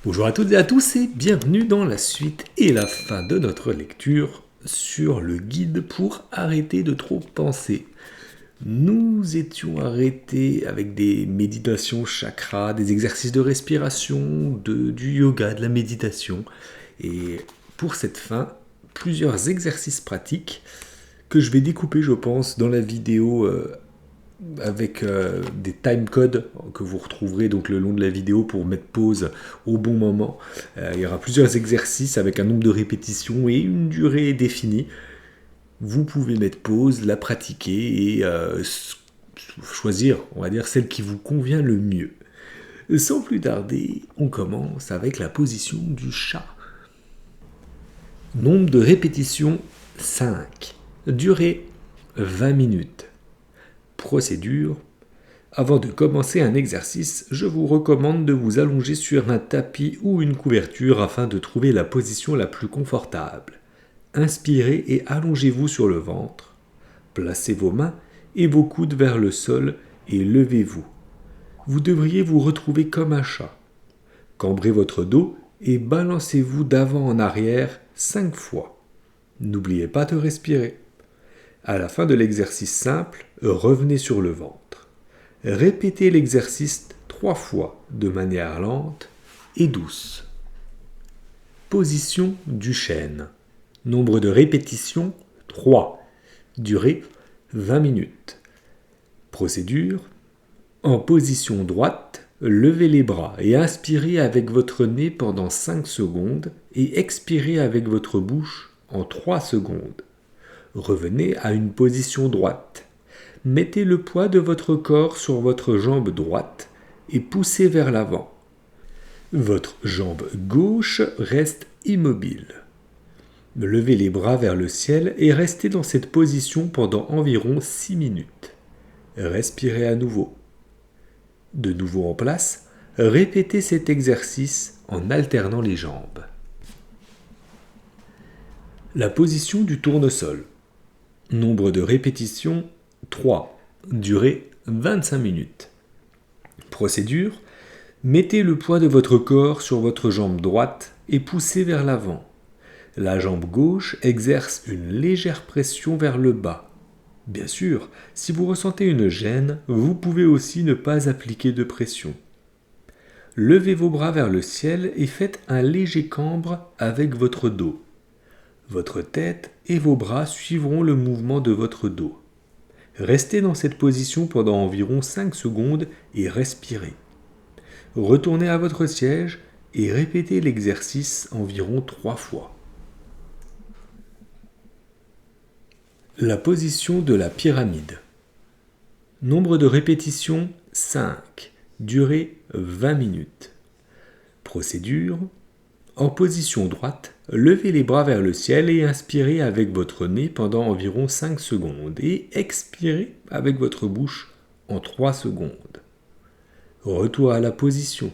Bonjour à toutes et à tous et bienvenue dans la suite et la fin de notre lecture sur le guide pour arrêter de trop penser. Nous étions arrêtés avec des méditations chakras, des exercices de respiration, du yoga, de la méditation. Et pour cette fin, plusieurs exercices pratiques que je vais découper, je pense, dans la vidéo avec des timecodes que vous retrouverez donc le long de la vidéo pour mettre pause au bon moment. Il y aura plusieurs exercices avec un nombre de répétitions et une durée définie. Vous pouvez mettre pause, la pratiquer et choisir, on va dire, celle qui vous convient le mieux. Sans plus tarder, on commence avec la position du chat. Nombre de répétitions 5. Durée 20 minutes. Procédure. Avant de commencer un exercice, je vous recommande de vous allonger sur un tapis ou une couverture afin de trouver la position la plus confortable. Inspirez et allongez-vous sur le ventre. Placez vos mains et vos coudes vers le sol et levez-vous. Vous devriez vous retrouver comme un chat. Cambrez votre dos et balancez-vous d'avant en arrière 5 fois. N'oubliez pas de respirer. À la fin de l'exercice simple, revenez sur le ventre. Répétez l'exercice 3 fois de manière lente et douce. Position du chêne. Nombre de répétitions 3. Durée 20 minutes. Procédure. En position droite, levez les bras et inspirez avec votre nez pendant 5 secondes et expirez avec votre bouche en 3 secondes. Revenez à une position droite. Mettez le poids de votre corps sur votre jambe droite et poussez vers l'avant. Votre jambe gauche reste immobile. Levez les bras vers le ciel et restez dans cette position pendant environ 6 minutes. Respirez à nouveau. De nouveau en place, répétez cet exercice en alternant les jambes. La position du tournesol. Nombre de répétitions 3. Durée 25 minutes. Procédure. Mettez le poids de votre corps sur votre jambe droite et poussez vers l'avant. La jambe gauche exerce une légère pression vers le bas. Bien sûr, si vous ressentez une gêne, vous pouvez aussi ne pas appliquer de pression. Levez vos bras vers le ciel et faites un léger cambre avec votre dos. Votre tête et vos bras suivront le mouvement de votre dos. Restez dans cette position pendant environ 5 secondes et respirez. Retournez à votre siège et répétez l'exercice environ 3 fois. La position de la pyramide. Nombre de répétitions 5. Durée 20 minutes. Procédure. En position droite, levez les bras vers le ciel et inspirez avec votre nez pendant environ 5 secondes et expirez avec votre bouche en 3 secondes. Retour à la position.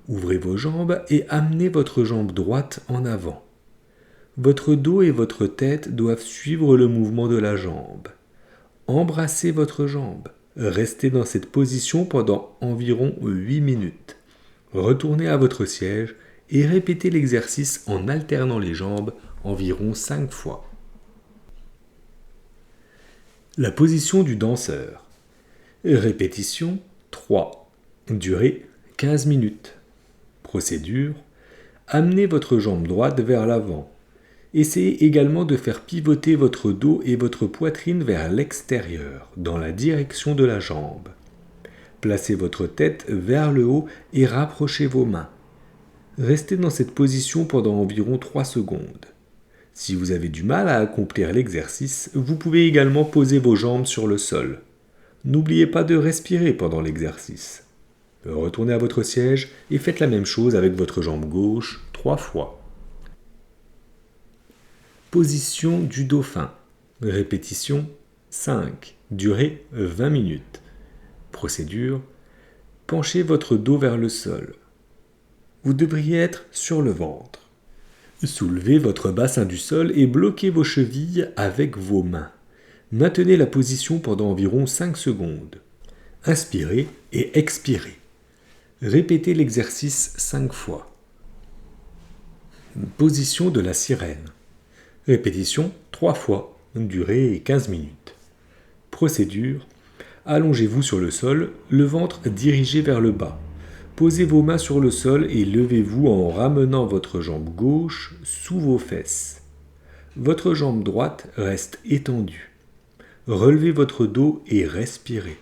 Ouvrez vos jambes et amenez votre jambe droite en avant. Votre dos et votre tête doivent suivre le mouvement de la jambe. Embrassez votre jambe. Restez dans cette position pendant environ 8 minutes. Retournez à votre siège et répétez l'exercice en alternant les jambes environ 5 fois. La position du danseur. Répétition 3. Durée 15 minutes. Procédure. Amenez votre jambe droite vers l'avant. Essayez également de faire pivoter votre dos et votre poitrine vers l'extérieur, dans la direction de la jambe. Placez votre tête vers le haut et rapprochez vos mains. Restez dans cette position pendant environ 3 secondes. Si vous avez du mal à accomplir l'exercice, vous pouvez également poser vos jambes sur le sol. N'oubliez pas de respirer pendant l'exercice. Retournez à votre siège et faites la même chose avec votre jambe gauche 3 fois. Position du dauphin. Répétition 5. Durée 20 minutes. Procédure. Penchez votre dos vers le sol. Vous devriez être sur le ventre. Soulevez votre bassin du sol et bloquez vos chevilles avec vos mains. Maintenez la position pendant environ 5 secondes. Inspirez et expirez. Répétez l'exercice 5 fois. Position de la sirène. Répétition 3 fois, durée 15 minutes. Procédure. Allongez-vous sur le sol, le ventre dirigé vers le bas. Posez vos mains sur le sol et levez-vous en ramenant votre jambe gauche sous vos fesses. Votre jambe droite reste étendue. Relevez votre dos et respirez.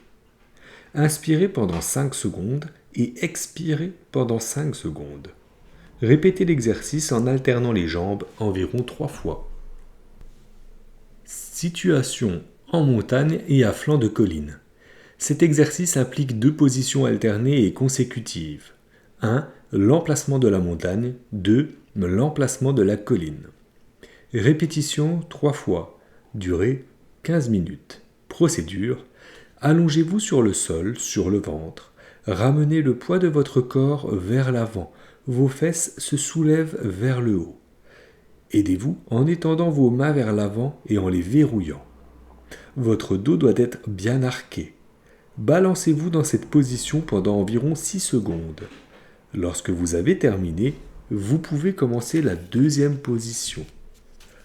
Inspirez pendant 5 secondes et expirez pendant 5 secondes. Répétez l'exercice en alternant les jambes environ 3 fois. Situation en montagne et à flanc de colline. Cet exercice implique 2 positions alternées et consécutives. 1. L'emplacement de la montagne. 2. L'emplacement de la colline. Répétition 3 fois. Durée 15 minutes. Procédure. Allongez-vous sur le sol, sur le ventre. Ramenez le poids de votre corps vers l'avant. Vos fesses se soulèvent vers le haut. Aidez-vous en étendant vos mains vers l'avant et en les verrouillant. Votre dos doit être bien arqué. Balancez-vous dans cette position pendant environ 6 secondes. Lorsque vous avez terminé, vous pouvez commencer la deuxième position.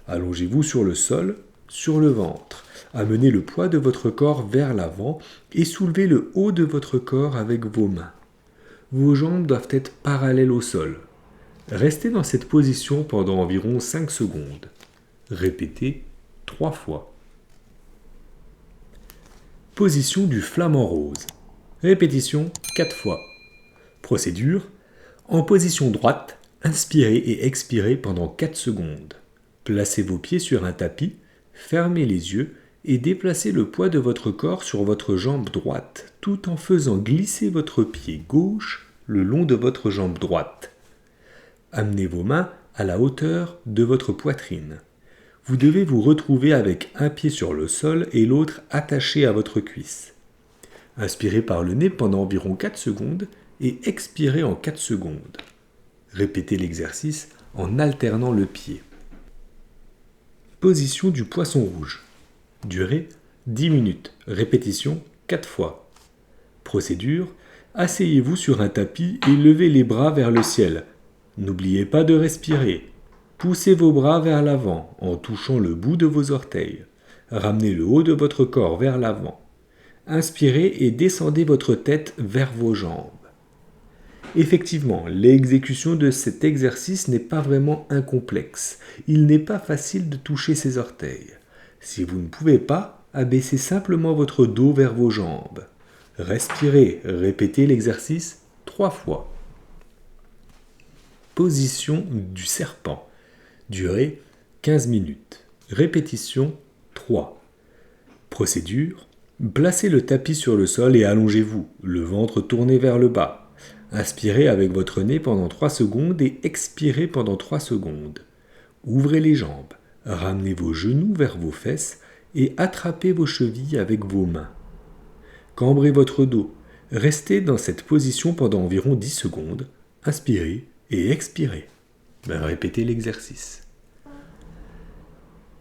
Allongez-vous sur le sol, sur le ventre. Amenez le poids de votre corps vers l'avant et soulevez le haut de votre corps avec vos mains. Vos jambes doivent être parallèles au sol. Restez dans cette position pendant environ 5 secondes. Répétez 3 fois. Position du flamant rose. Répétition 4 fois. Procédure. En position droite, inspirez et expirez pendant 4 secondes. Placez vos pieds sur un tapis, fermez les yeux et déplacez le poids de votre corps sur votre jambe droite, tout en faisant glisser votre pied gauche le long de votre jambe droite. Amenez vos mains à la hauteur de votre poitrine. Vous devez vous retrouver avec un pied sur le sol et l'autre attaché à votre cuisse. Inspirez par le nez pendant environ 4 secondes et expirez en 4 secondes. Répétez l'exercice en alternant le pied. Position du poisson rouge. Durée 10 minutes. Répétition 4 fois. Procédure. Asseyez-vous sur un tapis et levez les bras vers le ciel. N'oubliez pas de respirer. Poussez vos bras vers l'avant en touchant le bout de vos orteils. Ramenez le haut de votre corps vers l'avant. Inspirez et descendez votre tête vers vos jambes. Effectivement, l'exécution de cet exercice n'est pas vraiment incomplexe. Il n'est pas facile de toucher ses orteils. Si vous ne pouvez pas, abaissez simplement votre dos vers vos jambes. Respirez, répétez l'exercice 3 fois. Position du serpent. Durée 15 minutes. Répétition 3. Procédure. Placez le tapis sur le sol et allongez-vous, le ventre tourné vers le bas. Inspirez avec votre nez pendant 3 secondes et expirez pendant 3 secondes. Ouvrez les jambes, ramenez vos genoux vers vos fesses et attrapez vos chevilles avec vos mains. Cambrez votre dos. Restez dans cette position pendant environ 10 secondes. Inspirez et expirez. Répétez l'exercice.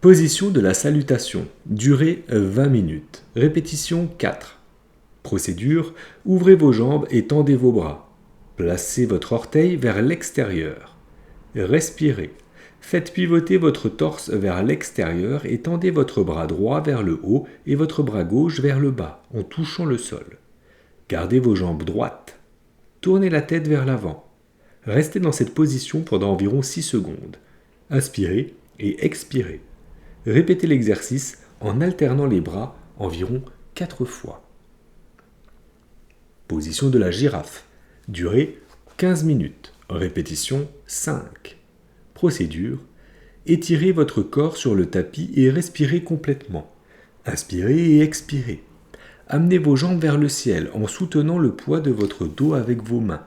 Position de la salutation. Durée 20 minutes. Répétition 4. Procédure. Ouvrez vos jambes et tendez vos bras. Placez votre orteil vers l'extérieur. Respirez. Faites pivoter votre torse vers l'extérieur et tendez votre bras droit vers le haut et votre bras gauche vers le bas en touchant le sol. Gardez vos jambes droites. Tournez la tête vers l'avant. Restez dans cette position pendant environ 6 secondes. Inspirez et expirez. Répétez l'exercice en alternant les bras environ 4 fois. Position de la girafe. Durée 15 minutes. Répétition 5. Procédure. Étirez votre corps sur le tapis et respirez complètement. Inspirez et expirez. Amenez vos jambes vers le ciel en soutenant le poids de votre dos avec vos mains.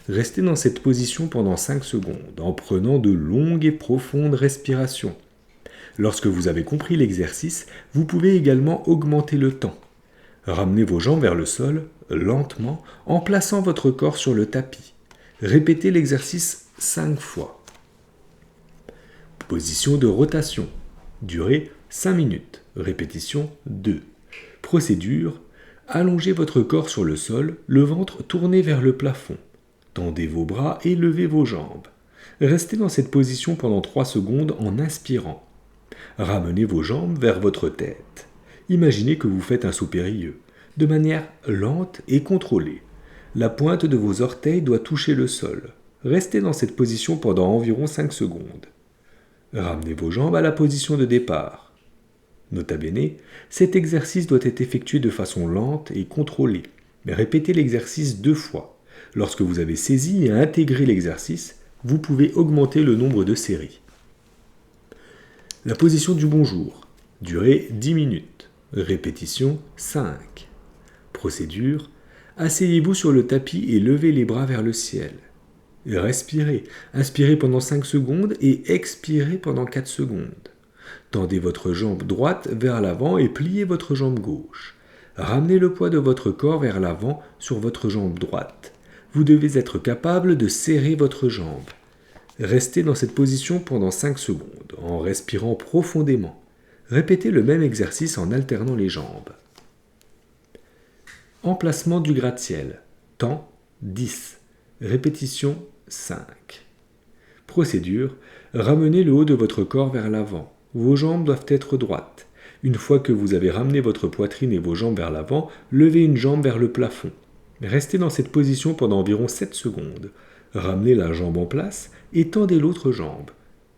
Restez dans cette position pendant 5 secondes en prenant de longues et profondes respirations. Lorsque vous avez compris l'exercice, vous pouvez également augmenter le temps. Ramenez vos jambes vers le sol, lentement, en plaçant votre corps sur le tapis. Répétez l'exercice 5 fois. Position de rotation. Durée 5 minutes. Répétition 2. Procédure. Allongez votre corps sur le sol, le ventre tourné vers le plafond. Tendez vos bras et levez vos jambes. Restez dans cette position pendant 3 secondes en inspirant. Ramenez vos jambes vers votre tête. Imaginez que vous faites un saut périlleux, de manière lente et contrôlée. La pointe de vos orteils doit toucher le sol. Restez dans cette position pendant environ 5 secondes. Ramenez vos jambes à la position de départ. Nota bene, cet exercice doit être effectué de façon lente et contrôlée, mais répétez l'exercice 2 fois. Lorsque vous avez saisi et intégré l'exercice, vous pouvez augmenter le nombre de séries. La position du bonjour. Durée 10 minutes. Répétition 5. Procédure. Asseyez-vous sur le tapis et levez les bras vers le ciel. Respirez. Inspirez pendant 5 secondes et expirez pendant 4 secondes. Tendez votre jambe droite vers l'avant et pliez votre jambe gauche. Ramenez le poids de votre corps vers l'avant sur votre jambe droite. Vous devez être capable de serrer votre jambe. Restez dans cette position pendant 5 secondes, en respirant profondément. Répétez le même exercice en alternant les jambes. Emplacement du gratte-ciel. Temps 10. Répétition 5. Procédure. Ramenez le haut de votre corps vers l'avant. Vos jambes doivent être droites. Une fois que vous avez ramené votre poitrine et vos jambes vers l'avant, levez une jambe vers le plafond. Restez dans cette position pendant environ 7 secondes. Ramenez la jambe en place et tendez l'autre jambe.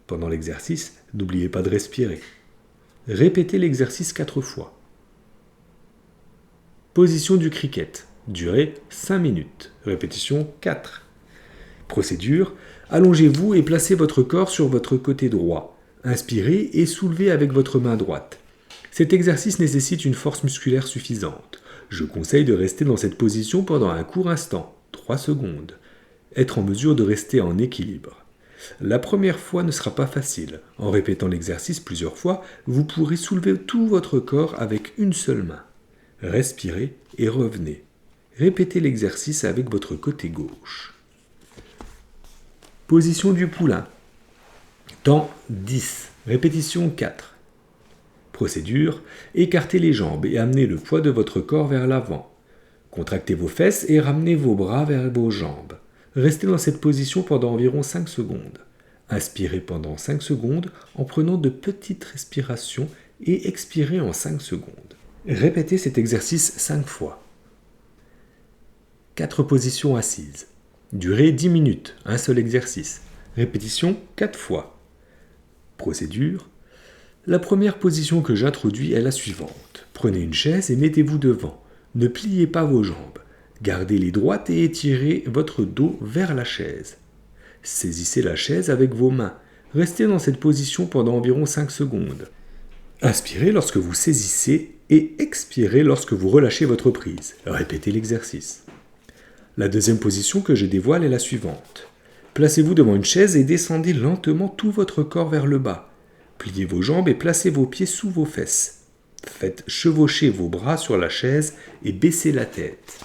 Pendant l'exercice, n'oubliez pas de respirer. Répétez l'exercice 4 fois. Position du cricket. Durée 5 minutes. Répétition 4. Procédure. Allongez-vous et placez votre corps sur votre côté droit. Inspirez et soulevez avec votre main droite. Cet exercice nécessite une force musculaire suffisante. Je conseille de rester dans cette position pendant un court instant, 3 secondes. Être en mesure de rester en équilibre. La première fois ne sera pas facile. En répétant l'exercice plusieurs fois, vous pourrez soulever tout votre corps avec une seule main. Respirez et revenez. Répétez l'exercice avec votre côté gauche. Position du poulain. Temps 10. Répétition 4. Procédure. Écartez les jambes et amenez le poids de votre corps vers l'avant. Contractez vos fesses et ramenez vos bras vers vos jambes. Restez dans cette position pendant environ 5 secondes. Inspirez pendant 5 secondes en prenant de petites respirations et expirez en 5 secondes. Répétez cet exercice 5 fois. 4 positions assises. Durée 10 minutes, un seul exercice. Répétition 4 fois. Procédure. La première position que j'introduis est la suivante. Prenez une chaise et mettez-vous devant. Ne pliez pas vos jambes. Gardez-les droites et étirez votre dos vers la chaise. Saisissez la chaise avec vos mains. Restez dans cette position pendant environ 5 secondes. Inspirez lorsque vous saisissez et expirez lorsque vous relâchez votre prise. Répétez l'exercice. La deuxième position que je dévoile est la suivante. Placez-vous devant une chaise et descendez lentement tout votre corps vers le bas. Pliez vos jambes et placez vos pieds sous vos fesses. Faites chevaucher vos bras sur la chaise et baissez la tête.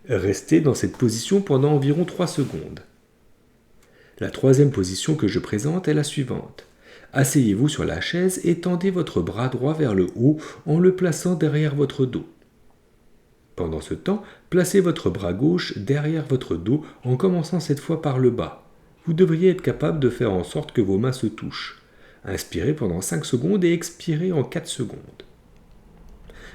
Restez dans cette position pendant environ 3 secondes. La troisième position que je présente est la suivante. Asseyez-vous sur la chaise et tendez votre bras droit vers le haut en le plaçant derrière votre dos. Pendant ce temps, placez votre bras gauche derrière votre dos en commençant cette fois par le bas. Vous devriez être capable de faire en sorte que vos mains se touchent. Inspirez pendant 5 secondes et expirez en 4 secondes.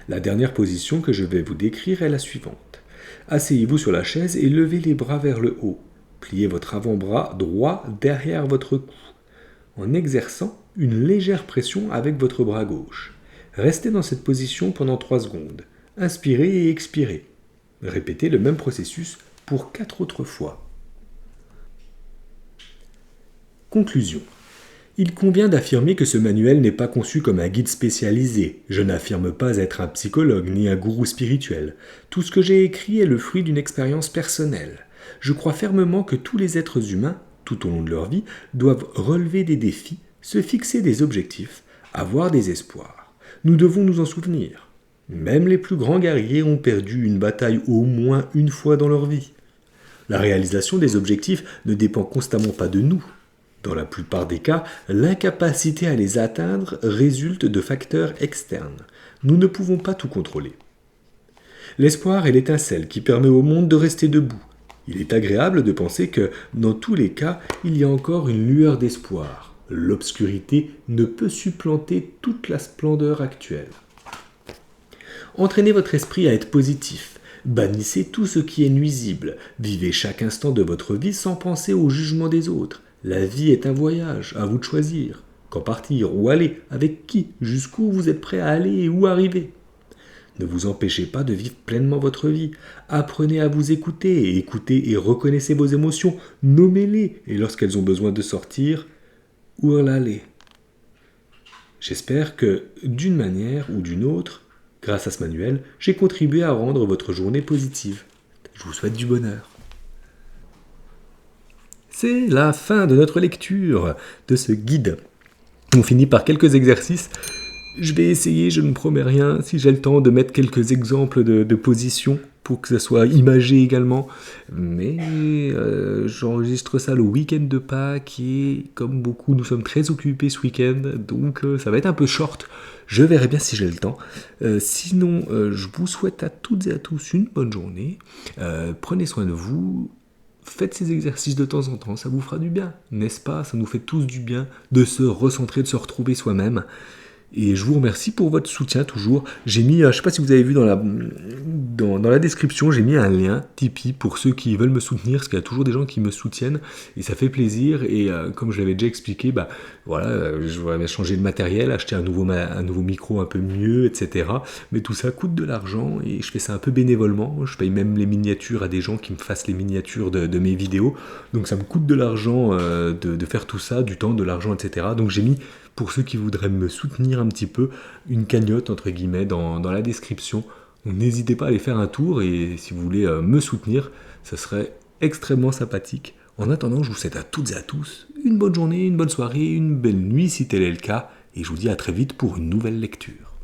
La dernière position que je vais vous décrire est la suivante. Asseyez-vous sur la chaise et levez les bras vers le haut. Pliez votre avant-bras droit derrière votre cou, en exerçant une légère pression avec votre bras gauche. Restez dans cette position pendant 3 secondes. Inspirez et expirez. Répétez le même processus pour 4 autres fois. Conclusion. Il convient d'affirmer que ce manuel n'est pas conçu comme un guide spécialisé. Je n'affirme pas être un psychologue ni un gourou spirituel. Tout ce que j'ai écrit est le fruit d'une expérience personnelle. Je crois fermement que tous les êtres humains, tout au long de leur vie, doivent relever des défis, se fixer des objectifs, avoir des espoirs. Nous devons nous en souvenir. Même les plus grands guerriers ont perdu une bataille au moins une fois dans leur vie. La réalisation des objectifs ne dépend constamment pas de nous. Dans la plupart des cas, l'incapacité à les atteindre résulte de facteurs externes. Nous ne pouvons pas tout contrôler. L'espoir est l'étincelle qui permet au monde de rester debout. Il est agréable de penser que, dans tous les cas, il y a encore une lueur d'espoir. L'obscurité ne peut supplanter toute la splendeur actuelle. Entraînez votre esprit à être positif. Bannissez tout ce qui est nuisible. Vivez chaque instant de votre vie sans penser au jugement des autres. La vie est un voyage, à vous de choisir. Quand partir, où aller, avec qui, jusqu'où vous êtes prêt à aller et où arriver. Ne vous empêchez pas de vivre pleinement votre vie. Apprenez à vous écouter, écoutez et reconnaissez vos émotions. Nommez-les et lorsqu'elles ont besoin de sortir, hurlez-les. J'espère que, d'une manière ou d'une autre, grâce à ce manuel, j'ai contribué à rendre votre journée positive. Je vous souhaite du bonheur. C'est la fin de notre lecture de ce guide. On finit par quelques exercices. Je vais essayer, je ne promets rien, si j'ai le temps, de mettre quelques exemples de positions pour que ça soit imagé également. Mais j'enregistre ça le week-end de Pâques et comme beaucoup, nous sommes très occupés ce week-end, donc ça va être un peu short. Je verrai bien si j'ai le temps. Sinon, je vous souhaite à toutes et à tous une bonne journée. Prenez soin de vous. Faites ces exercices de temps en temps, ça vous fera du bien, n'est-ce pas? Ça nous fait tous du bien de se recentrer, de se retrouver soi-même. Et je vous remercie pour votre soutien toujours. J'ai mis, je ne sais pas si vous avez vu dans la description, j'ai mis un lien Tipeee pour ceux qui veulent me soutenir, parce qu'il y a toujours des gens qui me soutiennent, et ça fait plaisir. Et comme je l'avais déjà expliqué, je voudrais changer de matériel, acheter un nouveau micro un peu mieux, etc. Mais tout ça coûte de l'argent, et je fais ça un peu bénévolement. Je paye même les miniatures à des gens qui me fassent les miniatures de mes vidéos. Donc ça me coûte de l'argent de faire tout ça, du temps, de l'argent, etc. Donc j'ai mis, pour ceux qui voudraient me soutenir un petit peu, une cagnotte entre guillemets dans la description. Donc n'hésitez pas à aller faire un tour et si vous voulez me soutenir, ça serait extrêmement sympathique. En attendant, je vous souhaite à toutes et à tous une bonne journée, une bonne soirée, une belle nuit si tel est le cas et je vous dis à très vite pour une nouvelle lecture.